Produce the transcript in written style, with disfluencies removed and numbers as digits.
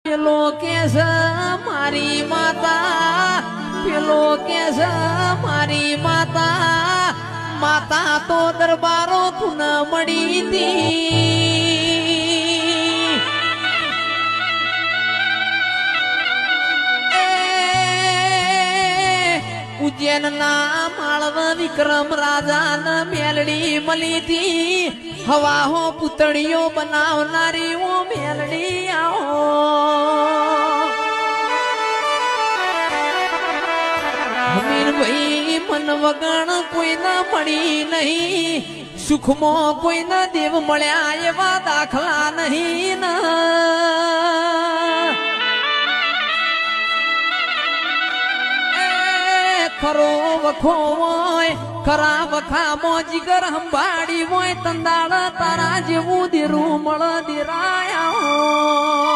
પેલો કે છે મારી માતા, પેલો કે છે મારી માતા, માતા તો દરબારો તું મળી હતી. ઉજ્જૈન ના માળવ વિક્રમ રાજા ને મેલડી મળી હતી. હવા હો પુતળીઓ બનાવનારી ઓ મેલડી આવો. હમીરભાઈ મન વગણ કોઈના મળી નહીં, સુખમાં કોઈના દેવ મળ્યા એવા દાખલા નહીં ના. ખરો વખો હોય ખરા વખામાં જીગર હંભાડી હોય તંદાળ તારા જેવું દેરું મળ દેરાયા.